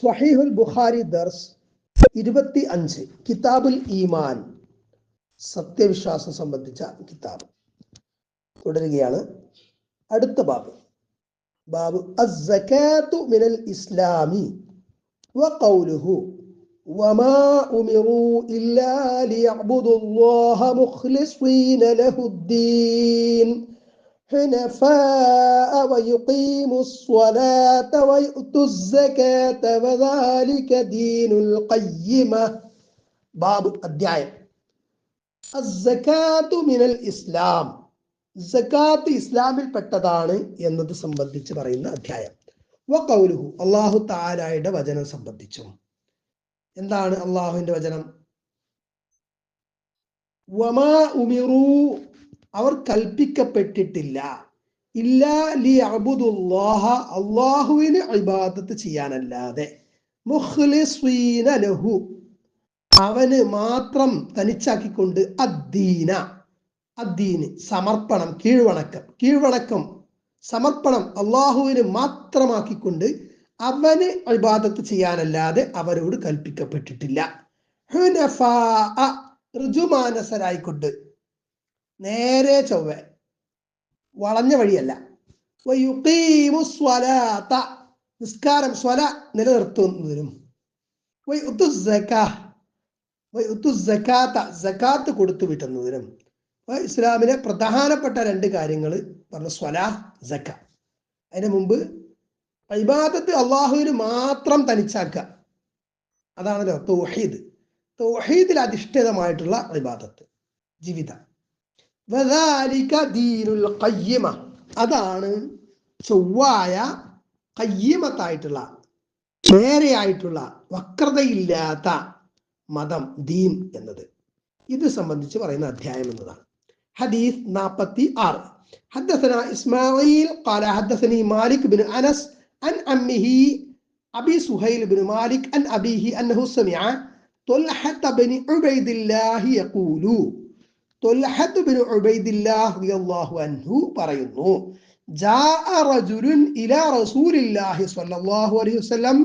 സ്വഹീഹുൽ ബുഖാരി ദർസ് 25 കിതാബുൽ ഈമാൻ സത്യവിശ്വാസം സംബന്ധിച്ച കിതാബ് തുടരുകയാണ്. അടുത്ത ബാബ് അസ്സകാത്തു മിനൽ ഇസ്ലാമി വഖൗലുഹു വമാ ഉമിറു ഇല്ലാ ലിയഅ്ബുദുല്ലാഹ മുഖ്ലിസീന ലഹുദ്ദീൻ حنفاء ويقيموا الصلاة ويؤتوا الزكاة وذلك دين القيمة. ബാബ് അധ്യായം അസ്സകാത്തു മിനൽ ഇസ്ലാം, സകാത്ത് ഇസ്ലാമിൽ പെട്ടതാണ് എന്നത് സംബന്ധിച്ച് പറയുന്ന അധ്യായം. വഖൗലുഹു, അല്ലാഹു തആലയുടെ വചനം സംബന്ധിച്ചും. എന്താണ് അല്ലാഹുവിന്റെ വചനം? വമാ ഉമിറു, അവർ കൽപ്പിക്കപ്പെട്ടിട്ടില്ല, ഇല്ലാ ലിയഅ്ബുദുല്ലാഹ, അല്ലാഹുവിനെ ഇബാദത്ത് ചെയ്യാനല്ലാതെ, മുഖ്ലിസീന ലഹു, അവന് മാത്രം തനിച്ചാക്കിക്കൊണ്ട്, അദ്ദീന, അദ്ദീന് സമർപ്പണം, കീഴ്വണക്കം സമർപ്പണം അല്ലാഹുവിന് മാത്രമാക്കിക്കൊണ്ട് അവന് ഇബാദത്ത് ചെയ്യാനല്ലാതെ അവരോട് കൽപ്പിക്കപ്പെട്ടിട്ടില്ല. ഹുനഫാ, ഋജുമാനസരായിക്കൊണ്ട്, നേരെ ചൊവ്വ, വളഞ്ഞ വഴിയല്ല. വയുഖീമു സ്വലാത്ത, നിസ്കാരം സ്വല നിലനിർത്തുന്നതിനും, സകാത്ത് കൊടുത്തു വിട്ടുന്നതിനും. ഇസ്ലാമിലെ പ്രധാനപ്പെട്ട രണ്ട് കാര്യങ്ങൾ പറഞ്ഞ സ്വലാ, സക്ക. അതിന് മുമ്പ് ഇബാദത്ത് അള്ളാഹുവിന് മാത്രം തനിച്ചാക്കുക, അതാണല്ലോ തൗഹീദ്. തൗഹീദിൽ അധിഷ്ഠിതമായിട്ടുള്ള ഇബാദത്ത് ജീവിതം. വദാലിക ദീനുൽ ഖയ്യിമ, അതാണ് ചൊവ്വായ ഖയ്യിമത്തായിട്ടുള്ള, നേരെയായിട്ടുള്ള, വക്രതയില്ലാത്ത മതം, ദീൻ എന്നത്. ഇത് സംബന്ധിച്ച് പറയുന്ന അധ്യായം എന്നതാണ്. ഹദീസ് 46. ഹദ്ദസനാ ഇസ്മാഈൽ ഖാല ഹദ്ദസനി മാലിക് ബിൻ അനസ് അൻ അമ്മിഹി അബി സുഹൈൽ ബിൻ മാലിക് അൻ അബീഹി അന്നഹു സമിഅ തുൽഹത ബിൻ ഉബൈദില്ലാഹി യഖൂലു, തുൽഹത്ത് ബിൻ ഉബൈദില്ലാഹ് റളിയല്ലാഹു അൻഹു പറയുന്നു, ജാഅ റജുലുൻ ഇലാ റസൂലില്ലാഹി സ്വല്ലല്ലാഹു അലൈഹി വസല്ലം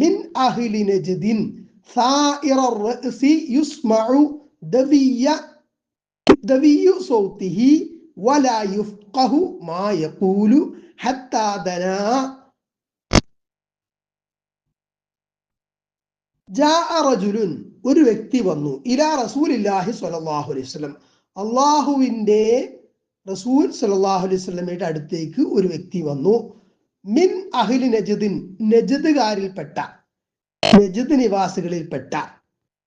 മിൻ അഹ്ലി നജ്ദിൻ സായിറ റഅസി യുസ്മഉ ദവിയ്യു സൗതിഹി വലാ യുഫ്ഖഹു മാ യഖൂലു ഹത്താ ദനാ. ജാഅ റജുലുൻ, ഒരു വ്യക്തി വന്നു, ഇലാ റസൂലില്ലാഹി സ്വല്ലല്ലാഹു അലൈഹി വസല്ലം, അള്ളാഹുവിന്റെ റസൂൽ സ്വല്ലല്ലാഹു അലൈഹി വസല്ലമയുടെ അടുത്തേക്ക് ഒരു വ്യക്തി വന്നു. മിൻ അഹ്ലി നജ്ദിൻ, നജ്ദുകാരിൽപ്പെട്ട, നജ്ദ് നിവാസികളിൽപ്പെട്ട.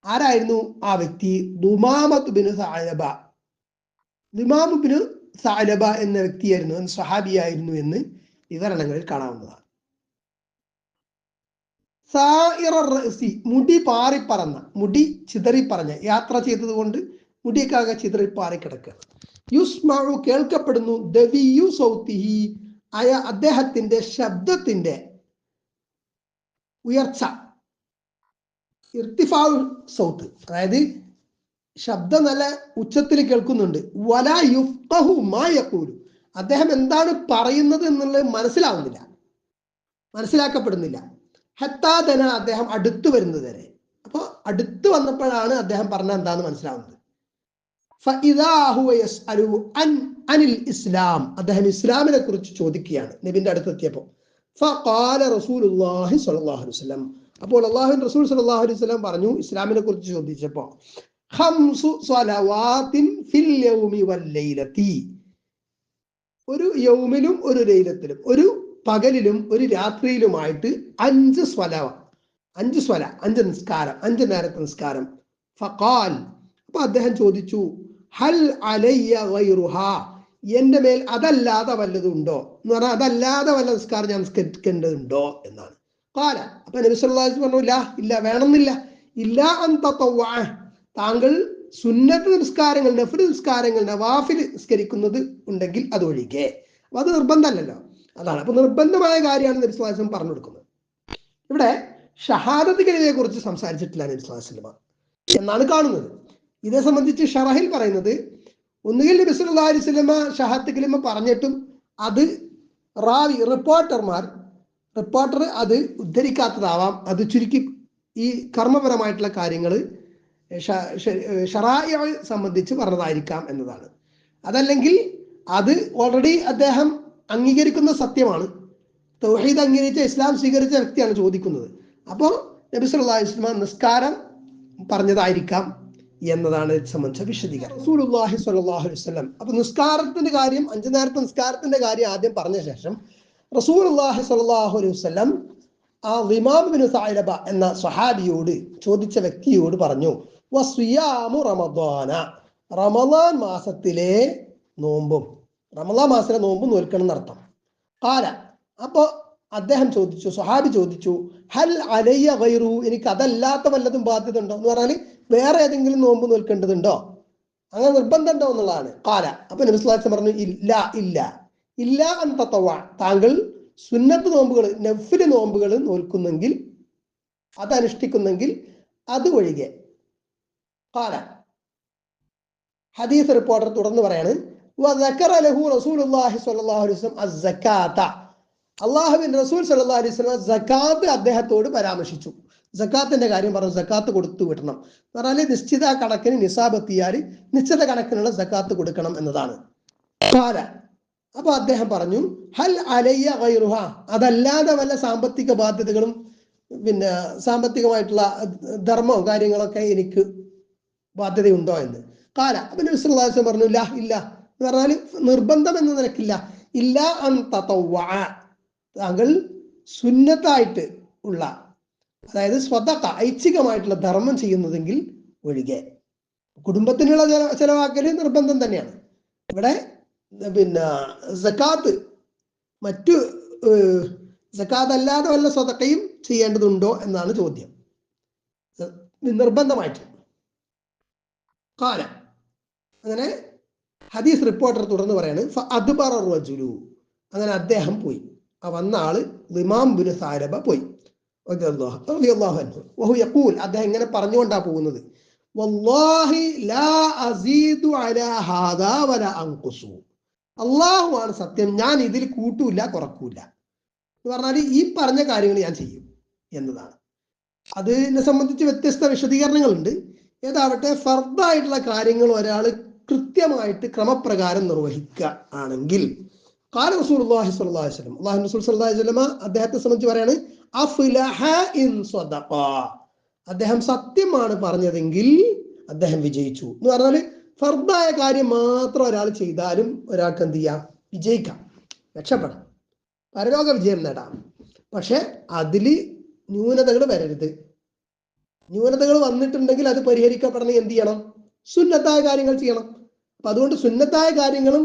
ആരായിരുന്നു ആ വ്യക്തി? ദുമാമത്ത് ബിൻ സഅലബ, ദുമാമ ബിൻ സഅലബ എന്ന വ്യക്തിയായിരുന്നു, സ്വഹാബിയായിരുന്നു എന്ന് വിവരണങ്ങളിൽ കാണാവുന്നതാണ്. സായിറ റഅസി, മുടി പാറിപ്പറന്ന, മുടി ചിതറിപ്പറഞ്ഞ, യാത്ര ചെയ്തത് കൊണ്ട് മുടിയൊക്കെ ചിതറിപ്പാറി കിടക്കുക. യുസ്മഉ, കേൾക്കപ്പെടുന്നു, ദവിയ്യു സൗതിഹി, അദ്ദേഹത്തിന്റെ ശബ്ദത്തിന്റെ ഉയർച്ച, ഇർത്തിഫാഉ സൗത്ത്, അതായത് ശബ്ദം നല്ല ഉച്ചത്തിൽ കേൾക്കുന്നുണ്ട്. വലാ യുഫ്ഖഹു മാ യഖൂലു, അദ്ദേഹം എന്താണ് പറയുന്നത് എന്നുള്ളത് മനസ്സിലാക്കപ്പെടുന്നില്ല. ഹത്താ ദന, അദ്ദേഹം അടുത്തു വരുന്നത് വരെ. അപ്പൊ അടുത്ത് വന്നപ്പോഴാണ് അദ്ദേഹം പറഞ്ഞ എന്താന്ന് മനസ്സിലാവുന്നത്. ഫഇദാ ഹുവ യസ്അലു അനിൽ ഇസ്ലാം, അദ്ദേഹം ഇസ്ലാമിനെ കുറിച്ച് ചോദിക്കുകയാണ് നബിന്റെ അടുത്തെത്തിയപ്പോൾ. ഫഖാല റസൂലുള്ളാഹി സ്വല്ലല്ലാഹു അലൈഹി വസല്ലം, അപ്പോൾ അല്ലാഹുവിന്റെ റസൂൽ സ്വല്ലല്ലാഹു അലൈഹി വസല്ലം പറഞ്ഞു, ഇസ്ലാമിനെ കുറിച്ച് ചോദിച്ചപ്പോൾ, ഖംസു സ്വലവാത്തിൻ ഫിൽ യൗമി വൽ ലൈലതി, ഒരു യൗമിലും ഒരു ലൈലത്തിലും, ഒരു പകലിലും ഒരു രാത്രിയിലുമായിട്ട് 5 സ്വല, 5 നിസ്കാരം, 5 നേരത്തെ നിസ്കാരം. ഫഖാൽ, അപ്പൊ അദ്ദേഹം ചോദിച്ചു, ഹൽ അലയ്യ ഗൈറുഹാ, എന്റെ മേൽ അതല്ലാതെ വല്ലതും ഉണ്ടോ എന്ന് പറഞ്ഞാൽ, അതല്ലാതെ വല്ല നിസ്കാരം ഞാൻ നിസ്കരിക്കേണ്ടതുണ്ടോ എന്നാണ്. ഖാല, അപ്പൊ നബി സല്ലല്ലാഹു അലൈഹി വസല്ലം പറഞ്ഞു, ഇല്ല, വേണമെന്നില്ല. ഇല്ലാ അൻ തതവ്വഅ, താങ്കൾ സുന്നത്ത് നിസ്കാരങ്ങൾ, നഫ്ൽ നിസ്കാരങ്ങൾ, നവാഫിൽ നിസ്കരിക്കുന്നത് ഉണ്ടെങ്കിൽ അത് ഒഴികെ. അപ്പൊ അത് നിർബന്ധമല്ലല്ലോ, അതാണ്. അപ്പൊ നിർബന്ധമായ കാര്യമാണ് നബി സല്ലല്ലാഹു അലൈഹി വസല്ലം പറഞ്ഞു കൊടുക്കുന്നത്. ഇവിടെ ഷഹാദത്ത് കലിമയെ കുറിച്ച് സംസാരിച്ചിട്ടില്ല നബി സല്ലല്ലാഹു അലൈഹി വസല്ലം എന്നാണ് കാണുന്നത്. ഇതേ സംബന്ധിച്ച് ഷറഹിൽ പറയുന്നത്, ഒന്നുകിൽ നബി സല്ലല്ലാഹു അലൈഹി വസല്ലം ഷഹാദത്ത് കലിമ പറഞ്ഞിട്ടും അത് റിപ്പോർട്ടർമാർ റിപ്പോർട്ടർ അത് ഉദ്ധരിക്കാത്തതാവാം, അത് ചുരുക്കി ഈ കർമ്മപരമായിട്ടുള്ള കാര്യങ്ങൾ ഷറാഇ സംബന്ധിച്ച് പറഞ്ഞതായിരിക്കാം എന്നതാണ്. അതല്ലെങ്കിൽ അത് ഓൾറെഡി അദ്ദേഹം അംഗീകരിക്കുന്ന സത്യമാണ്, തൗഹീദ് അംഗീകരിച്ച ഇസ്ലാം സ്വീകരിച്ച വ്യക്തിയാണ് ചോദിക്കുന്നത്. അപ്പോൾ നബി സല്ലല്ലാഹു അലൈഹി വസല്ലം നിസ്കാരം പറഞ്ഞതായിരിക്കാം എന്നതാണ് ഇത് സംബന്ധിച്ച വിശദീകരണം. റസൂലുള്ളാഹി സ്വല്ലല്ലാഹു അലൈഹി വസല്ലം അപ്പോൾ നിസ്കാരത്തിന്റെ കാര്യം, 5 നേരത്തെ നിസ്കാരത്തിന്റെ കാര്യം ആദ്യം പറഞ്ഞ ശേഷം റസൂലുള്ളാഹി സ്വല്ലല്ലാഹു അലൈഹി വസല്ലം ആ ദിമാം ബിൻ സഅലബ എന്ന സ്വഹാബിയോട്, ചോദിച്ച വ്യക്തിയോട് പറഞ്ഞു, വസിയാമു റമദാന, റമദാൻ മാസത്തിലെ നോമ്പും, റമദാൻ മാസത്തിലെ നോമ്പും നോൽക്കണം എന്നർത്ഥം. ഖാല, അപ്പോൾ അദ്ദേഹം ചോദിച്ചു, സ്വഹാബി ചോദിച്ചു, ഹൽ അലയ്യ ഗൈറു, എനിക്ക് അതല്ലാത്ത വല്ലതും ബാധ്യത ഉണ്ടോ എന്ന് പറഞ്ഞാൽ വേറെ ഏതെങ്കിലും നോമ്പ് നോൽക്കേണ്ടതുണ്ടോ, അങ്ങനെ നിർബന്ധം ഉണ്ടോ എന്നുള്ളതാണ്. ഖാല, അപ്പൊ നബി സല്ലല്ലാഹു അലൈഹി വസല്ലം പറഞ്ഞു, ഇല്ല അൻ തതവ്വ, താങ്കൾ സുന്നത്ത് നോമ്പുകൾ, നഫ്ല് നോമ്പുകൾ നോൽക്കുന്നെങ്കിൽ, അത് അനുഷ്ഠിക്കുന്നെങ്കിൽ അത് ഒഴികെ. ഖാല, ഹദീസ് റിപ്പോർട്ടർ തുടർന്ന് പറയാണ്, വദക്കറ ലഹു റസൂലുള്ളാഹി സ്വല്ലല്ലാഹു അലൈഹി വസല്ലം അസ്സകാത, അല്ലാഹുവിന്റെ റസൂൽ സ്വല്ലല്ലാഹു അലൈഹി വസല്ലം സകാത്ത് അദ്ദേഹത്തോട് പരാമർശിച്ചു. സക്കാത്തിന്റെ കാര്യം പറഞ്ഞു, സക്കാത്ത് കൊടുത്തു വിടണം എന്ന് പറഞ്ഞാൽ നിശ്ചിത കണക്കിന് നിസാബ് എത്തിയാൽ നിശ്ചിത കണക്കിനുള്ള സക്കാത്ത് കൊടുക്കണം എന്നതാണ്. ഖാല, അപ്പൊ അദ്ദേഹം പറഞ്ഞു, ഹൽ അലയ്യ ഗൈറുഹ, അതല്ലാതെ വല്ല സാമ്പത്തിക ബാധ്യതകളും പിന്നെ സാമ്പത്തികമായിട്ടുള്ള ധർമ്മവും കാര്യങ്ങളൊക്കെ എനിക്ക് ബാധ്യതയുണ്ടോ എന്ന്. ഖാല, അപ്പൊ നബി സല്ലല്ലാഹു അലൈഹി വസല്ലം പറഞ്ഞു, ഇല്ല എന്ന് പറഞ്ഞാൽ നിർബന്ധം എന്ന നിലക്കില്ല. ഇല്ല അൻ തതവ്വ, താങ്കൾ സുന്നത്തായിട്ട് ഉള്ള, അതായത് സ്വതക്ക ഐച്ഛികമായിട്ടുള്ള ധർമ്മം ചെയ്യുന്നതെങ്കിൽ ഒഴികെ. കുടുംബത്തിനുള്ള ചെലവാക്കൽ നിർബന്ധം തന്നെയാണ്. ഇവിടെ പിന്നെ സക്കാത്ത്, മറ്റു സക്കാത്ത് അല്ലാതെ വല്ല സ്വതക്കയും ചെയ്യേണ്ടതുണ്ടോ എന്നാണ് ചോദ്യം, നിർബന്ധമായിട്ട്. ഖാല, അങ്ങനെ ഹദീസ് റിപ്പോർട്ടർ തുടർന്ന് പറയാണ്, ഫഅദ്ബറ റജുലു, അങ്ങനെ അദ്ദേഹം പോയി, ആ വന്ന ആള് ദിമാം ബിൻ സഅലബ പോയി, റളിയല്ലാഹു അൻഹു. വഹു യഖൂൽ, അദ്ദേഹം ഇങ്ങനെ പറഞ്ഞുകൊണ്ടാ പോകുന്നത്, വല്ലാഹി ലാ അസീദു അലാ ഹാദാ വലാ അൻഖുസു, അല്ലാഹു ആണ് സത്യം, ഞാൻ ഇതിൽ കൂട്ടൂല കുറക്കൂല എന്ന് പറഞ്ഞാൽ ഈ പറഞ്ഞ കാര്യങ്ങൾ ഞാൻ ചെയ്യും എന്നതാണ്. അതിനെ സംബന്ധിച്ച് വ്യത്യസ്ത വിശദീകരണങ്ങളുണ്ട്. ഏതാവട്ടെ, ഫർദായിട്ടുള്ള കാര്യങ്ങൾ ഒരാൾ കൃത്യമായിട്ട് ക്രമപ്രകാരം നിർവഹിക്കുക ആണെങ്കിൽ, ഖാല റസൂലുള്ളാഹി സ്വല്ലല്ലാഹു അലൈഹി വസല്ലം, അല്ലാഹു റസൂൽ സ്വല്ലല്ലാഹു അലൈഹി വസല്ലം അദ്ദേഹത്തെ സംബന്ധിച്ച് പറയാണ്, അഫ്ലഹ ഇൻ സ്വദഖ, അദ്ദേഹം സത്യമാണ് പറഞ്ഞതെങ്കിൽ അദ്ദേഹം വിജയിച്ചു എന്ന് പറഞ്ഞാൽ ഫർദായ കാര്യം മാത്രം ഒരാൾ ചെയ്താലും ഒരാൾക്ക് എന്ത് ചെയ്യാം, വിജയിക്കാം, രക്ഷപ്പെടാം, പരലോക വിജയം നേടാം. പക്ഷെ അതിൽ ന്യൂനതകൾ വരരുത്. ന്യൂനതകൾ വന്നിട്ടുണ്ടെങ്കിൽ അത് പരിഹരിക്കപ്പെടണമെങ്കിൽ എന്ത് ചെയ്യണം, സുന്നത്തായ കാര്യങ്ങൾ ചെയ്യണം. അപ്പൊ അതുകൊണ്ട് സുന്നത്തായ കാര്യങ്ങളും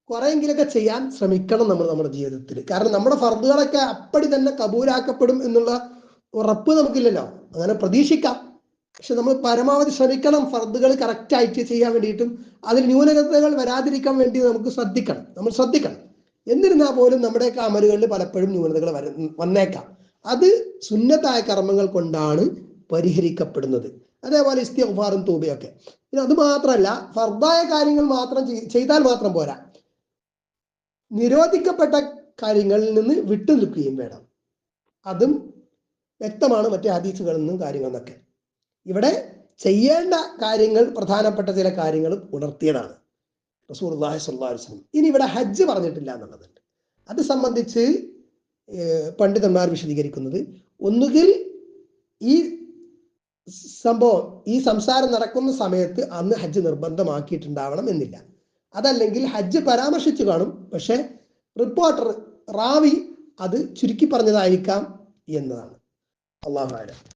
കുറെയെങ്കിലൊക്കെ ചെയ്യാൻ ശ്രമിക്കണം നമ്മൾ നമ്മുടെ ജീവിതത്തിൽ. കാരണം നമ്മുടെ ഫർദുകളൊക്കെ അപ്പടി തന്നെ കബൂലാക്കപ്പെടും എന്നുള്ള ഉറപ്പ് നമുക്കില്ലല്ലോ, അങ്ങനെ പ്രതീക്ഷിക്കാം. പക്ഷെ നമ്മൾ പരമാവധി ശ്രമിക്കണം ഫർദുകൾ കറക്റ്റായിട്ട് ചെയ്യാൻ വേണ്ടിയിട്ടും അതിൽ ന്യൂനതകൾ വരാതിരിക്കാൻ വേണ്ടി നമ്മൾ ശ്രദ്ധിക്കണം. എന്നിരുന്നാൽ പോലും നമ്മുടെയൊക്കെ അമലുകളിൽ പലപ്പോഴും ന്യൂനതകൾ വന്നേക്കാം. അത് സുന്നത്തായ കർമ്മങ്ങൾ കൊണ്ടാണ് പരിഹരിക്കപ്പെടുന്നത്. അതേപോലെ ഇസ്തിഗ്ഫാറും തൗബയൊക്കെ. പിന്നെ അത് മാത്രമല്ല, ഫർദായ കാര്യങ്ങൾ മാത്രം ചെയ്താൽ മാത്രം പോരാ, നിരോധിക്കപ്പെട്ട കാര്യങ്ങളിൽ നിന്ന് വിട്ടു നിൽക്കുകയും വേണം. അതും വ്യക്തമാണ് മറ്റു ഹദീസുകളിൽ നിന്നും കാര്യങ്ങളിൽ നിന്നൊക്കെ. ഇവിടെ ചെയ്യേണ്ട കാര്യങ്ങൾ, പ്രധാനപ്പെട്ട ചില കാര്യങ്ങൾ ഉണർത്തിയതാണ് റസൂലുള്ളാഹി സ്വല്ലല്ലാഹു അലൈഹി വസല്ലം. ഇനി ഇവിടെ ഹജ്ജ് പറഞ്ഞിട്ടില്ല എന്നുള്ളതുണ്ട്. അത് സംബന്ധിച്ച് പണ്ഡിതന്മാർ വിശദീകരിക്കുന്നത്, ഒന്നുകിൽ ഈ സംഭവം, ഈ സംസാരം നടക്കുന്ന സമയത്ത് അന്ന് ഹജ്ജ് നിർബന്ധമാക്കിയിട്ടുണ്ടാവണം എന്നില്ല. അതല്ലെങ്കിൽ ഹജ്ജ് പരാമർശിച്ചു കാണും, പക്ഷെ റിപ്പോർട്ടർ, റാവി അത് ചുരുക്കി പറഞ്ഞതായിരിക്കാം എന്നതാണ്. അല്ലാഹു അഅലം.